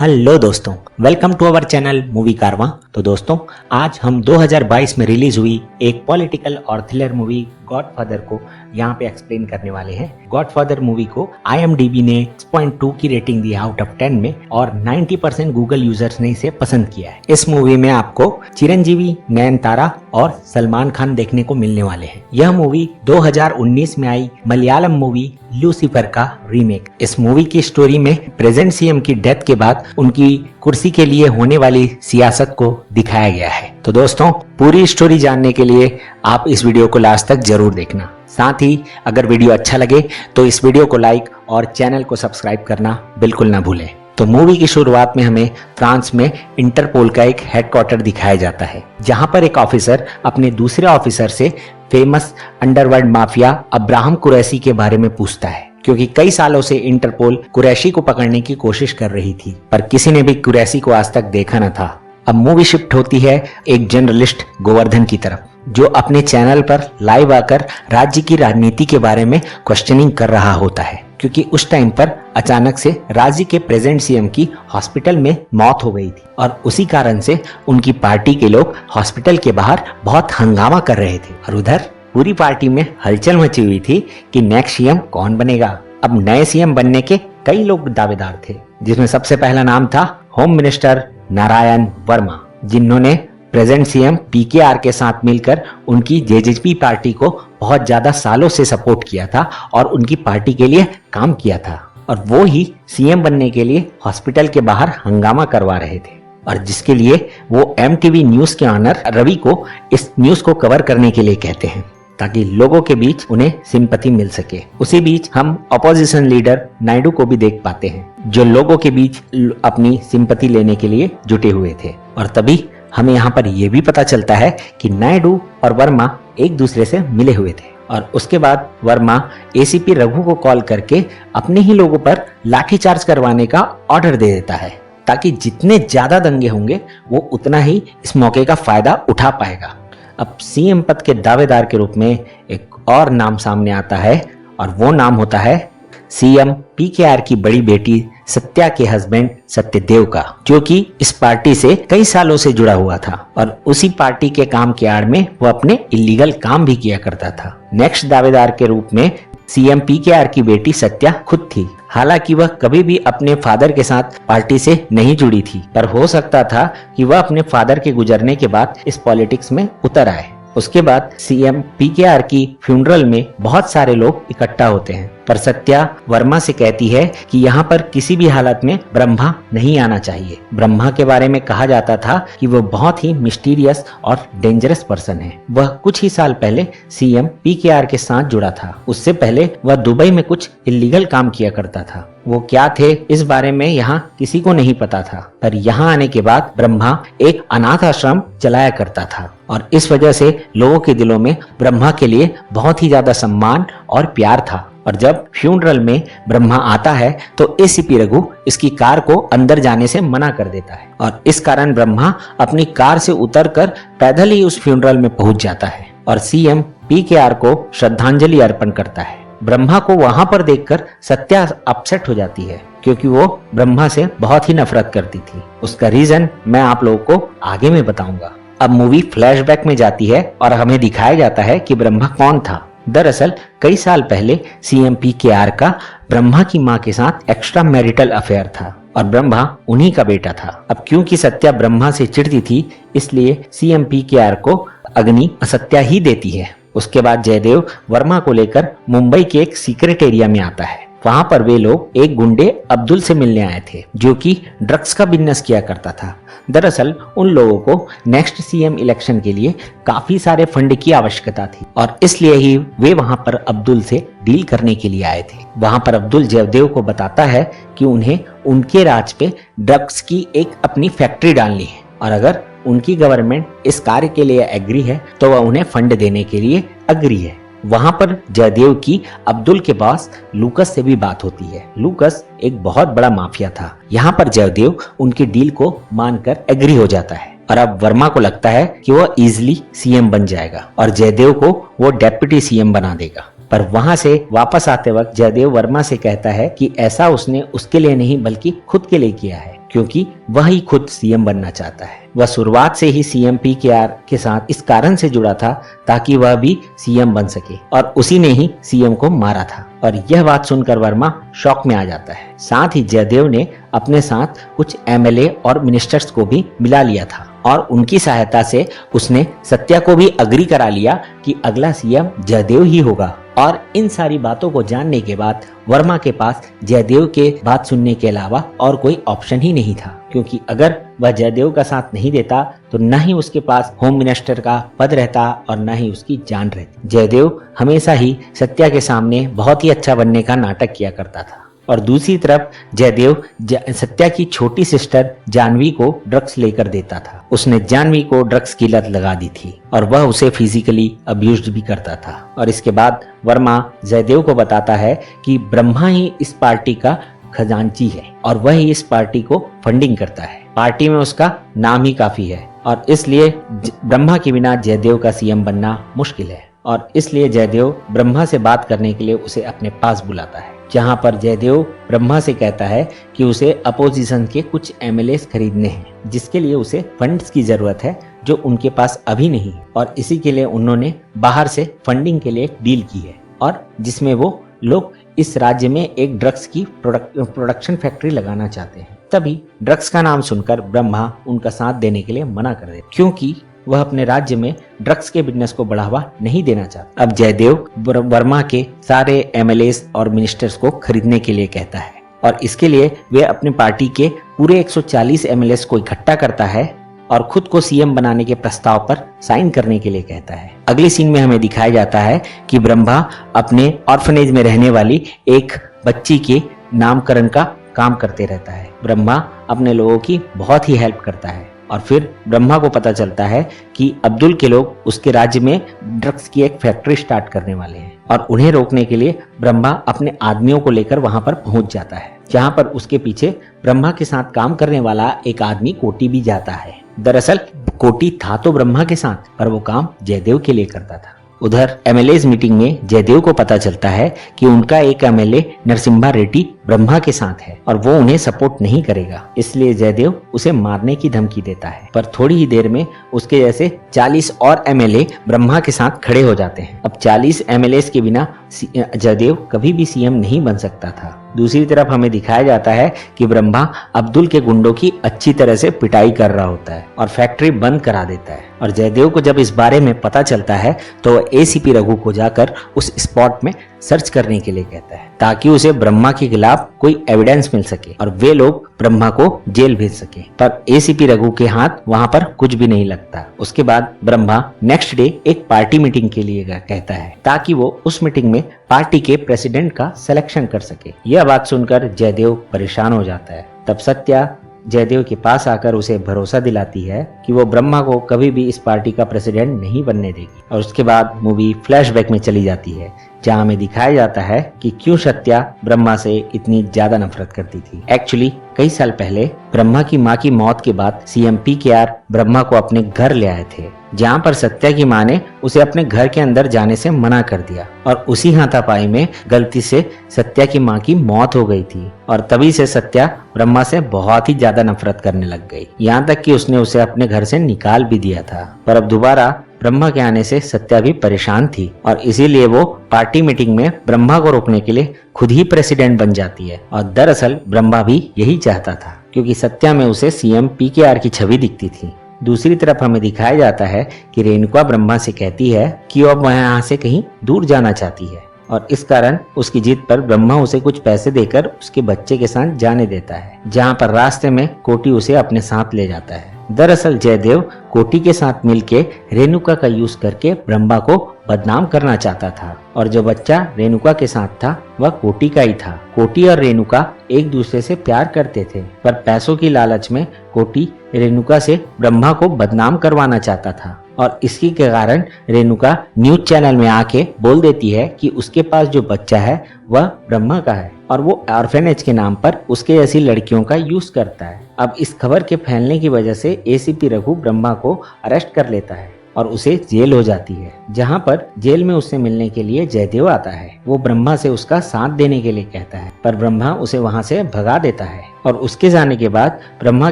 Hello दोस्तों, welcome to our channel movie Karwaan. तो दोस्तों, आज हम 2022 में रिलीज हुई एक पॉलिटिकल और थ्रिलर मूवी गॉडफादर को यहाँ पे एक्सप्लेन करने वाले हैं। गॉडफादर मूवी को IMDb ने 6.2 की रेटिंग दी आउट ऑफ 10 में और 90% गूगल यूजर्स ने इसे पसंद किया है। इस मूवी में आपको चिरंजीवी, नयनतारा और सलमान खान देखने को मिलने वाले हैं। यह मूवी 2019 में आई मलयालम मूवी लूसीफर का रीमेक। इस मूवी की स्टोरी में प्रेजेंट सीएम की डेथ के बाद उनकी कुर्सी के लिए होने वाली सियासत को दिखाया गया है। तो दोस्तों, पूरी स्टोरी जानने के लिए आप इस वीडियो को लास्ट तक जरूर देखना। साथ ही अगर वीडियो अच्छा लगे तो इस वीडियो को लाइक और चैनल को सब्सक्राइब करना बिल्कुल ना भूलें। तो मूवी की शुरुआत में हमें फ्रांस में इंटरपोल का एक हेडक्वार्टर दिखाया जाता है, जहां पर एक ऑफिसर अपने दूसरे ऑफिसर से famous underworld mafia Abraham Qureshi के बारे में पूछता है, क्योंकि कई सालों से इंटरपोल कुरैशी को पकड़ने की कोशिश कर रही थी, पर किसी ने भी कुरैशी को आज तक देखा न था। अब मूवी शिफ्ट होती है एक जर्नलिस्ट गोवर्धन की तरफ, जो अपने चैनल पर लाइव आकर राज्य की राजनीति के बारे में क्वेश्चनिंग कर रहा होता है, क्योंकि उस टाइम पर अचानक से राज्य के प्रेजेंट सीएम की हॉस्पिटल में मौत हो गई थी और उसी कारण से उनकी पार्टी के लोग हॉस्पिटल के बाहर बहुत हंगामा कर रहे थे। और उधर पूरी पार्टी में हलचल मची हुई थी कि नेक्स्ट सीएम कौन बनेगा। अब नए सीएम बनने के कई लोग दावेदार थे, जिसमें सबसे पहला नाम था होम मिनिस्टर नारायण वर्मा, जिन्होंने प्रेजेंट सीएम PKR के साथ मिलकर उनकी JJP पार्टी को बहुत ज्यादा सालों से सपोर्ट किया था और उनकी पार्टी के लिए काम किया था, और वो ही सीएम बनने के लिए हॉस्पिटल के बाहर हंगामा करवा रहे थे, और जिसके लिए वो MTV न्यूज के ऑनर रवि को इस न्यूज को कवर करने के लिए कहते हैं, ताकि लोगों के बीच उन्हें सिंपैथी मिल सके। उसी बीच हम अपोजिशन लीडर नायडू को भी देख पाते हैं, जो लोगों के बीच अपनी सिंपैथी लेने के लिए जुटे हुए थे। और तभी हमें यहाँ पर यह भी पता चलता है कि नायडू और वर्मा एक दूसरे से मिले हुए थे, और उसके बाद वर्मा ACP रघु को कॉल करके अपने ही लोगों पर लाठीचार्ज करवाने का ऑर्डर दे देता है, ताकि जितने ज्यादा दंगे होंगे वो उतना ही इस मौके का फायदा उठा पाएगा। अब सीएम पद के दावेदार के रूप में एक और नाम सामने आता है, और वो नाम होता है सीएम PKR की बड़ी बेटी सत्या के हस्बैंड सत्यदेव का, जो कि इस पार्टी से कई सालों से जुड़ा हुआ था और उसी पार्टी के काम के आड़ में वो अपने इलीगल काम भी किया करता था। नेक्स्ट दावेदार के रूप में सीएम PKR की बेटी सत्या खुद थी। हालांकि वह कभी भी अपने फादर के साथ पार्टी से नहीं जुड़ी थी, पर हो सकता था कि वह अपने फादर के गुजरने के बाद इस पॉलिटिक्स में उतर आए। उसके बाद सीएम PKR की फ्यूनरल में बहुत सारे लोग इकट्ठा होते हैं, पर सत्या वर्मा से कहती है कि यहाँ पर किसी भी हालत में ब्रह्मा नहीं आना चाहिए। ब्रह्मा के बारे में कहा जाता था कि वह बहुत ही मिस्टीरियस और डेंजरस पर्सन है। वह कुछ ही साल पहले सीएम PKR के साथ जुड़ा था। उससे पहले वह दुबई में कुछ इलीगल काम किया करता था। वो क्या थे इस बारे में यहाँ किसी को नहीं पता था, पर यहाँ आने के बाद ब्रह्मा एक अनाथ आश्रम चलाया करता था, और इस वजह से लोगों के दिलों में ब्रह्मा के लिए बहुत ही ज्यादा सम्मान और प्यार था। और जब फ्यूनरल में ब्रह्मा आता है तो ACP रघु इसकी कार को अंदर जाने से मना कर देता है, और इस कारण ब्रह्मा अपनी कार से उतरकर पैदल ही उस फ्यूनरल में पहुंच जाता है और सीएम PKR को श्रद्धांजलि अर्पण करता है। ब्रह्मा को वहां पर देखकर सत्या अपसेट हो जाती है, क्योंकि वो ब्रह्मा से बहुत ही नफरत करती थी। उसका रीजन मैं आप लोगों को आगे में बताऊंगा। अब मूवी फ्लैशबैक में जाती है और हमें दिखाया जाता है कि ब्रह्मा कौन था। दरअसल कई साल पहले सीएम PKR का ब्रह्मा की मां के साथ एक्स्ट्रा मैरिटल अफेयर था, और ब्रह्मा उन्हीं का बेटा था। अब क्योंकि सत्या ब्रह्मा से चिढ़ती थी, इसलिए सीएम PKR को अग्नि सत्या ही देती है। उसके बाद जयदेव वर्मा को लेकर मुंबई के एक सीक्रेट एरिया में आता है। वहां पर वे लोग एक गुंडे अब्दुल से मिलने आए थे, जो कि ड्रग्स का बिजनेस किया करता था। दरअसल उन लोगों को नेक्स्ट सीएम इलेक्शन के लिए काफी सारे फंड की आवश्यकता थी, और इसलिए ही वे वहां पर अब्दुल से डील करने के लिए आए थे। वहां पर अब्दुल जयदेव को बताता है कि उन्हें उनके राज पे ड्रग्स की एक अपनी फैक्ट्री डालनी है, और अगर उनकी गवर्नमेंट इस कार्य के लिए एग्री है तो वह उन्हें फंड देने के लिए एग्री है। वहां पर जयदेव की अब्दुल के पास लूकस से भी बात होती है। लूकस एक बहुत बड़ा माफिया था। यहाँ पर जयदेव उनकी डील को मानकर एग्री हो जाता है, और अब वर्मा को लगता है कि वह इजीली सीएम बन जाएगा और जयदेव को वो डेप्यूटी सीएम बना देगा। पर वहां से वापस आते वक्त जयदेव वर्मा से कहता है कि ऐसा उसने उसके लिए नहीं बल्कि खुद के लिए किया है, क्योंकि वह ही खुद सीएम बनना चाहता है। वह शुरुआत से ही सीएम पीकेआर के साथ इस कारण से जुड़ा था ताकि वह भी सीएम बन सके और उसी ने ही सीएम को मारा था। और यह बात सुनकर वर्मा शॉक में आ जाता है। साथ ही जयदेव ने अपने साथ कुछ एमएलए और मिनिस्टर्स को भी मिला लिया था और उनकी सहायता से उसने सत्या को भी अग्री करा लिया कि अगला सीएम जयदेव ही होगा। और इन सारी बातों को जानने के बाद वर्मा के पास जयदेव के बात सुनने के अलावा और कोई ऑप्शन ही नहीं था, क्योंकि अगर वह जयदेव का साथ नहीं देता तो न ही उसके पास होम मिनिस्टर का पद रहता और न ही उसकी जान रहती। जयदेव हमेशा ही सत्या के सामने बहुत ही अच्छा बनने का नाटक किया करता था और दूसरी तरफ जयदेव सत्या की छोटी सिस्टर जानवी को ड्रग्स लेकर देता था। उसने जानवी को ड्रग्स की लत लगा दी थी और वह उसे फिजिकली अब्यूज्ड भी करता था। और इसके बाद वर्मा जयदेव को बताता है कि ब्रह्मा ही इस पार्टी का खजांची है और वह ही इस पार्टी को फंडिंग करता है। पार्टी में उसका नाम ही काफी है और इसलिए ब्रह्मा के बिना जयदेव का सीएम बनना मुश्किल है। और इसलिए जयदेव ब्रह्मा से बात करने के लिए उसे अपने पास बुलाता है, जहां पर जयदेव ब्रह्मा से कहता है कि उसे अपोजिशन के कुछ एमएलए खरीदने हैं, जिसके लिए उसे फंड्स की जरूरत है जो उनके पास अभी नहीं है। और इसी के लिए उन्होंने बाहर से फंडिंग के लिए एक डील की है और जिसमें वो लोग इस राज्य में एक ड्रग्स की प्रोडक्शन फैक्ट्री लगाना चाहते हैं। तभी ड्रग्स का नाम सुनकर ब्रह्मा उनका साथ देने के लिए मना कर देता, क्योंकि वह अपने राज्य में ड्रग्स के बिजनेस को बढ़ावा नहीं देना चाहता। अब जयदेव वर्मा के सारे एमएलए और मिनिस्टर्स को खरीदने के लिए कहता है और इसके लिए वे अपने पार्टी के पूरे 140 एमएलए को इकट्ठा करता है और खुद को सीएम बनाने के प्रस्ताव पर साइन करने के लिए कहता है। अगले सीन में हमें दिखाया जाता है कि ब्रह्मा अपने ऑर्फनेज में रहने वाली एक बच्ची के नामकरण का काम करते रहता है। ब्रह्मा अपने लोगों की बहुत ही हेल्प करता है और फिर ब्रह्मा को पता चलता है कि अब्दुल के लोग उसके राज्य में ड्रग्स की एक फैक्ट्री स्टार्ट करने वाले हैं और उन्हें रोकने के लिए ब्रह्मा अपने आदमियों को लेकर वहां पर पहुंच जाता है, जहां पर उसके पीछे ब्रह्मा के साथ काम करने वाला एक आदमी कोटी भी जाता है। दरअसल कोटी था तो ब्रह्मा के साथ, पर वो काम जयदेव के लिए करता था। उधर एमएलए मीटिंग में जयदेव को पता चलता है कि उनका एक एमएलए नरसिम्हा रेड्डी ब्रह्मा के साथ है और वो उन्हें सपोर्ट नहीं करेगा, इसलिए जयदेव उसे मारने की धमकी देता है। पर थोड़ी ही देर में उसके जैसे 40 और एमएलए ब्रह्मा के साथ खड़े हो जाते हैं। अब 40 एमएलए के बिना जयदेव कभी भी सीएम नहीं बन सकता था। दूसरी तरफ हमें दिखाया जाता है कि ब्रह्मा अब्दुल के गुंडों की अच्छी तरह से पिटाई कर रहा होता है और फैक्ट्री बंद करा देता है। और जयदेव को जब इस बारे में पता चलता है तो एसीपी रघु को जाकर उस स्पॉट में सर्च करने के लिए कहता है, ताकि उसे ब्रह्मा के खिलाफ कोई एविडेंस मिल सके और वे लोग ब्रह्मा को जेल भेज सके। पर एसीपी रघु के हाथ वहां पर कुछ भी नहीं लगता। उसके बाद ब्रह्मा नेक्स्ट डे एक पार्टी मीटिंग के लिए कहता है, ताकि वो उस मीटिंग में पार्टी के प्रेसिडेंट का सिलेक्शन कर सके। यह बात सुनकर जयदेव परेशान हो जाता है। तब सत्या जयदेव के पास आकर उसे भरोसा दिलाती है कि वो ब्रह्मा को कभी भी इस पार्टी का प्रेसिडेंट नहीं बनने देगी। और उसके बाद मूवी फ्लैशबैक में चली जाती है, जहां हमें दिखाया जाता है कि क्यों सत्या ब्रह्मा से इतनी ज्यादा नफरत करती थी। एक्चुअली कई साल पहले ब्रह्मा की मां की मौत के बाद सीएम पीकेआर ब्रह्मा को अपने घर ले आए थे, जहां पर सत्या की मां ने उसे अपने घर के अंदर जाने से मना कर दिया और उसी हाथापाई में गलती से सत्या की मां की मौत हो गई थी। और तभी से सत्या ब्रह्मा से बहुत ही ज्यादा नफरत करने लग गई, यहाँ तक कि उसने उसे अपने घर से निकाल भी दिया था। पर अब दोबारा ब्रह्मा के आने से सत्या भी परेशान थी और इसीलिए वो पार्टी मीटिंग में ब्रह्मा को रोकने के लिए खुद ही प्रेसिडेंट बन जाती है। और दरअसल ब्रह्मा भी यही चाहता था, क्योंकि सत्या में उसे सीएम पीकेआर की छवि दिखती थी। दूसरी तरफ हमें दिखाया जाता है कि रेणुका ब्रह्मा से कहती है कि वह यहाँ से कहीं दूर जाना चाहती है और इस कारण उसकी जिद पर ब्रह्मा उसे कुछ पैसे देकर उसके बच्चे के साथ जाने देता है, जहाँ पर रास्ते में कोटी उसे अपने साथ ले जाता है। दरअसल जयदेव कोटी के साथ मिलके रेणुका का यूज करके ब्रह्मा को बदनाम करना चाहता था और जो बच्चा रेणुका के साथ था वह कोटी का ही था। कोटी और रेणुका एक दूसरे से प्यार करते थे, पर पैसों की लालच में कोटी रेणुका से ब्रह्मा को बदनाम करवाना चाहता था और इसी के कारण रेणुका न्यूज चैनल में आके बोल देती है कि उसके पास जो बच्चा है वह ब्रह्मा का है और वो ऑर्फेनेज के नाम पर उसके जैसी लड़कियों का यूज करता है। अब इस खबर के फैलने की वजह से एसीपी रघु ब्रह्मा को अरेस्ट कर लेता है और उसे जेल हो जाती है, जहाँ पर जेल में उससे मिलने के लिए जयदेव आता है। वो ब्रह्मा से उसका साथ देने के लिए कहता है, पर ब्रह्मा उसे वहाँ से भगा देता है और उसके जाने के बाद ब्रह्मा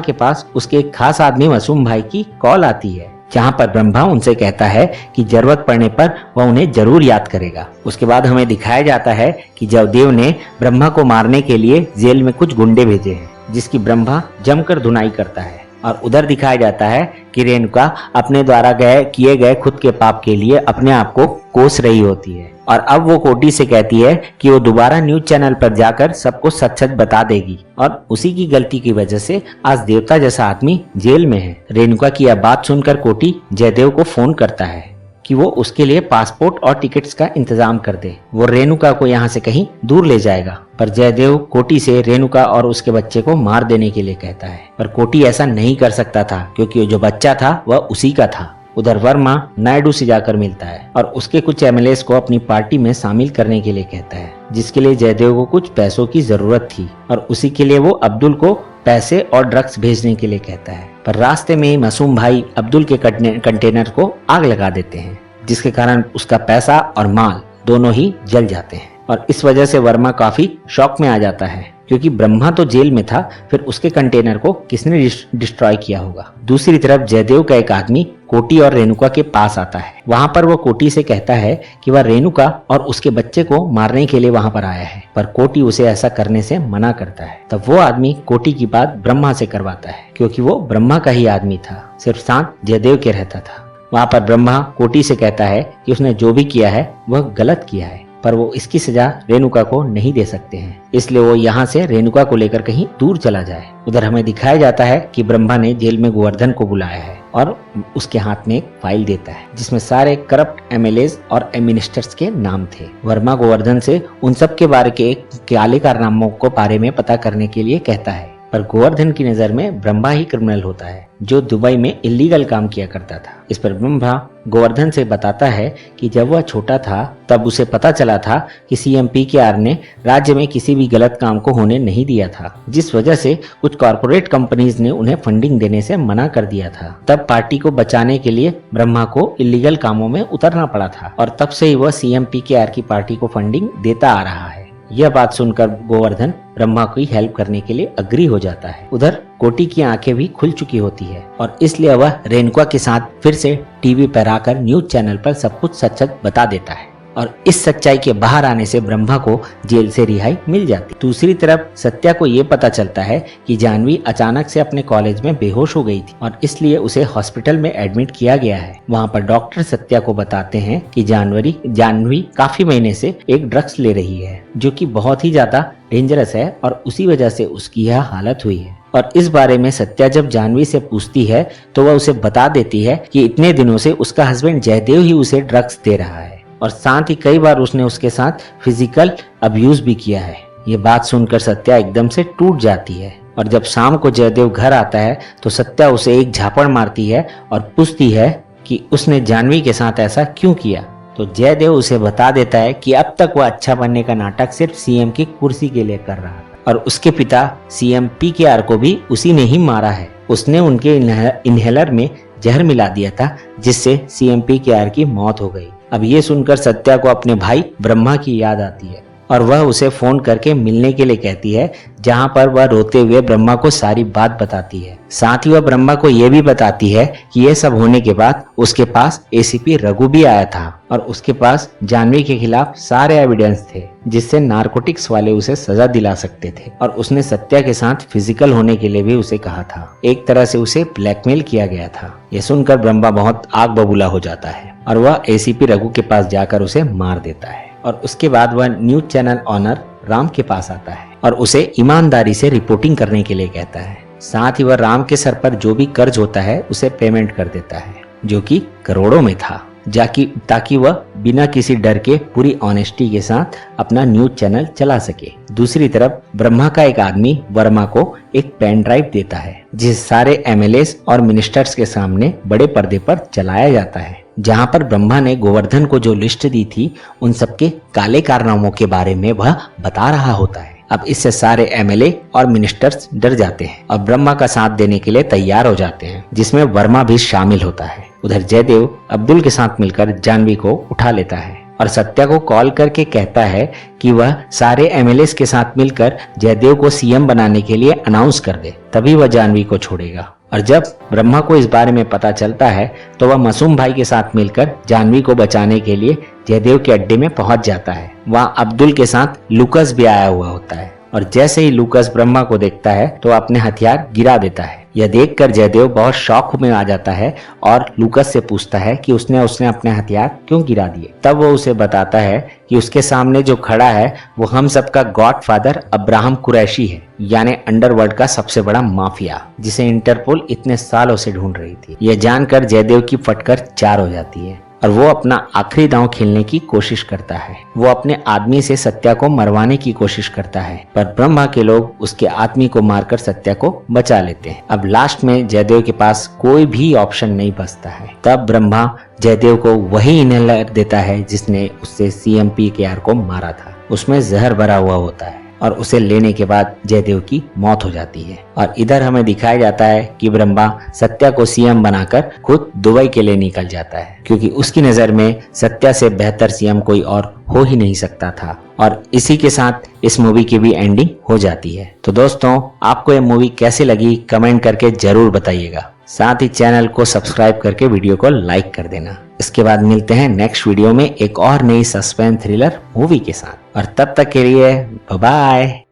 के पास उसके एक खास आदमी मासूम भाई की कॉल आती है, जहाँ पर ब्रह्मा उनसे कहता है कि जरूरत पड़ने पर वह उन्हें जरूर याद करेगा। उसके बाद हमें दिखाया जाता है कि जयदेव ने ब्रह्मा को मारने के लिए जेल में कुछ गुंडे भेजे हैं, जिसकी ब्रह्मा जमकर धुनाई करता है। और उधर दिखाया जाता है कि रेणुका अपने द्वारा किए गए खुद के पाप के लिए अपने आप को कोस रही होती है और अब वो कोटी से कहती है कि वो दोबारा न्यूज चैनल पर जाकर सबको सच सच बता देगी और उसी की गलती की वजह से आज देवता जैसा आदमी जेल में है। रेणुका की यह बात सुनकर कोटी जयदेव को फोन करता है कि वो उसके लिए पासपोर्ट और टिकट्स का इंतजाम कर दे। वो रेणुका को यहाँ से कहीं दूर ले जाएगा, पर जयदेव कोटी से रेणुका और उसके बच्चे को मार देने के लिए कहता है, पर कोटी ऐसा नहीं कर सकता था क्योंकि जो बच्चा था वह उसी का था। उधर वर्मा नायडू से जाकर मिलता है और उसके कुछ एमएलएस को अपनी पार्टी में शामिल करने के लिए कहता है, जिसके लिए जयदेव को कुछ पैसों की जरूरत थी और उसी के लिए वो अब्दुल को पैसे और ड्रग्स भेजने के लिए कहता है। पर रास्ते में मासूम भाई अब्दुल के कंटेनर को आग लगा देते हैं, जिसके कारण उसका पैसा और माल दोनों ही जल जाते हैं और इस वजह से वर्मा काफी शॉक में आ जाता है क्योंकि ब्रह्मा तो जेल में था, फिर उसके कंटेनर को किसने डिस्ट्रॉय किया होगा। दूसरी तरफ जयदेव का एक आदमी कोटी और रेणुका के पास आता है। वहां पर वो कोटी से कहता है कि वह रेणुका और उसके बच्चे को मारने के लिए वहां पर आया है, पर कोटी उसे ऐसा करने से मना करता है। तब वो आदमी कोटी की बात ब्रह्मा से करवाता है क्योंकि वो ब्रह्मा का ही आदमी था, सिर्फ साथ जयदेव के रहता था। वहां पर ब्रह्मा कोटी से कहता है कि उसने जो भी किया है वह गलत किया है, पर वो इसकी सजा रेणुका को नहीं दे सकते हैं, इसलिए वो यहाँ से रेणुका को लेकर कहीं दूर चला जाए। उधर हमें दिखाया जाता है कि ब्रह्मा ने जेल में गोवर्धन को बुलाया है और उसके हाथ में एक फाइल देता है जिसमें सारे करप्ट एमएलएज और मिनिस्टर्स के नाम थे। वर्मा गोवर्धन से उन सब के बारे के काले कारनामों को बारे में पता करने के लिए कहता है, पर गोवर्धन की नजर में ब्रह्मा ही क्रिमिनल होता है जो दुबई में इलीगल काम किया करता था। इस पर ब्रह्मा गोवर्धन से बताता है कि जब वह छोटा था तब उसे पता चला था कि सीएम पीकेआर ने राज्य में किसी भी गलत काम को होने नहीं दिया था, जिस वजह से कुछ कॉर्पोरेट कंपनीज ने उन्हें फंडिंग देने से मना कर दिया था। तब पार्टी को बचाने के लिए ब्रह्मा को इलीगल कामों में उतरना पड़ा था और तब से ही वह सीएम पीकेआर की पार्टी को फंडिंग देता आ रहा है। यह बात सुनकर गोवर्धन ब्रह्मा की हेल्प करने के लिए अग्री हो जाता है। उधर कोटी की आंखें भी खुल चुकी होती है और इसलिए वह रेणुका के साथ फिर से टीवी पर आकर न्यूज चैनल पर सब कुछ सच सच बता देता है और इस सच्चाई के बाहर आने से ब्रह्मा को जेल से रिहाई मिल जाती। दूसरी तरफ सत्या को ये पता चलता है कि जानवी अचानक से अपने कॉलेज में बेहोश हो गई थी और इसलिए उसे हॉस्पिटल में एडमिट किया गया है। वहाँ पर डॉक्टर सत्या को बताते हैं कि जानवी काफी महीने से एक ड्रग्स ले रही है जो कि बहुत ही ज्यादा डेंजरस है और उसी वजह से उसकी यह हालत हुई है। और इस बारे में सत्या जब जानवी से पूछती है तो वह उसे बता देती है कि इतने दिनों से उसका हस्बैंड जयदेव ही उसे ड्रग्स दे रहा है और साथ ही कई बार उसने उसके साथ फिजिकल अब्यूज भी किया है। ये बात सुनकर सत्या एकदम से टूट जाती है और जब शाम को जयदेव घर आता है तो सत्या उसे एक झापड़ मारती है और पूछती है कि उसने जानवी के साथ ऐसा क्यों किया। तो जयदेव उसे बता देता है कि अब तक वह अच्छा बनने का नाटक सिर्फ सीएम की कुर्सी के लिए कर रहा था और उसके पिता सीएम पीकेआर को भी उसी ने ही मारा है। उसने उनके इनहेलर में जहर मिला दिया था जिससे सीएम पीकेआर की मौत हो गई। अब ये सुनकर सत्या को अपने भाई ब्रह्मा की याद आती है और वह उसे फोन करके मिलने के लिए कहती है, जहां पर वह रोते हुए ब्रह्मा को सारी बात बताती है। साथ ही वह ब्रह्मा को यह भी बताती है कि यह सब होने के बाद उसके पास एसीपी रघु भी आया था और उसके पास जानवी के खिलाफ सारे एविडेंस थे जिससे नारकोटिक्स वाले उसे सजा दिला सकते थे और उसने सत्या के साथ फिजिकल होने के लिए भी उसे कहा था। एक तरह से उसे ब्लैकमेल किया गया था। यह सुनकर ब्रह्मा बहुत आग बबूला हो जाता है और वह एसीपी रघु के पास जाकर उसे मार देता है और उसके बाद वह न्यूज चैनल ऑनर राम के पास आता है और उसे ईमानदारी से रिपोर्टिंग करने के लिए कहता है। साथ ही वह राम के सर पर जो भी कर्ज होता है उसे पेमेंट कर देता है जो कि करोड़ों में था, ताकि वह बिना किसी डर के पूरी ऑनेस्टी के साथ अपना न्यूज चैनल चला सके। दूसरी तरफ ब्रह्मा का एक आदमी वर्मा को एक पेन ड्राइव देता है जिसे सारे एमएलएस और मिनिस्टर्स के सामने बड़े पर्दे पर चलाया जाता है, जहां पर ब्रह्मा ने गोवर्धन को जो लिस्ट दी थी उन सबके काले कारनामों के बारे में वह बता रहा होता है। अब इससे सारे एमएलए और मिनिस्टर्स डर जाते हैं और ब्रह्मा का साथ देने के लिए तैयार हो जाते हैं, जिसमें वर्मा भी शामिल होता है। उधर जयदेव अब्दुल के साथ मिलकर जानवी को उठा लेता है और सत्या को कॉल करके कहता है कि वह सारे एमएलएस के साथ मिलकर जयदेव को सीएम बनाने के लिए अनाउंस कर दे, तभी वह जानवी को छोड़ेगा। और जब ब्रह्मा को इस बारे में पता चलता है तो वह मासूम भाई के साथ मिलकर जानवी को बचाने के लिए जयदेव के अड्डे में पहुंच जाता है। वहाँ अब्दुल के साथ लूकस भी आया हुआ होता है और जैसे ही लूकस ब्रह्मा को देखता है तो अपने हथियार गिरा देता है। यह देखकर जयदेव बहुत शौक में आ जाता है और लूकस से पूछता है कि उसने अपने हथियार क्यों गिरा दिए। तब वो उसे बताता है कि उसके सामने जो खड़ा है वो हम सबका गॉडफादर अब्राहम कुरैशी है, यानी अंडरवर्ल्ड का सबसे बड़ा माफिया, जिसे इंटरपोल इतने सालों से ढूंढ रही थी। यह जानकर जयदेव की फटकर 4 हो जाती है और वो अपना आखिरी दांव खेलने की कोशिश करता है। वो अपने आदमी से सत्या को मरवाने की कोशिश करता है, पर ब्रह्मा के लोग उसके आदमी को मारकर सत्या को बचा लेते हैं। अब लास्ट में जयदेव के पास कोई भी ऑप्शन नहीं बचता है। तब ब्रह्मा जयदेव को वही इनहेलर देता है जिसने उससे सीएम PKR को मारा था। उसमें जहर भरा हुआ होता है और उसे लेने के बाद जयदेव की मौत हो जाती है। और इधर हमें दिखाया जाता है कि ब्रह्मा सत्या को सीएम बनाकर खुद दुबई के लिए निकल जाता है, क्योंकि उसकी नजर में सत्या से बेहतर सीएम कोई और हो ही नहीं सकता था। और इसी के साथ इस मूवी की भी एंडिंग हो जाती है। तो दोस्तों, आपको ये मूवी कैसी लगी कमेंट करके जरूर बताइएगा। साथ ही चैनल को सब्सक्राइब करके वीडियो को लाइक कर देना। इसके बाद मिलते हैं नेक्स्ट वीडियो में एक और नई सस्पेंस थ्रिलर मूवी के साथ, और तब तक के लिए बाय बाय।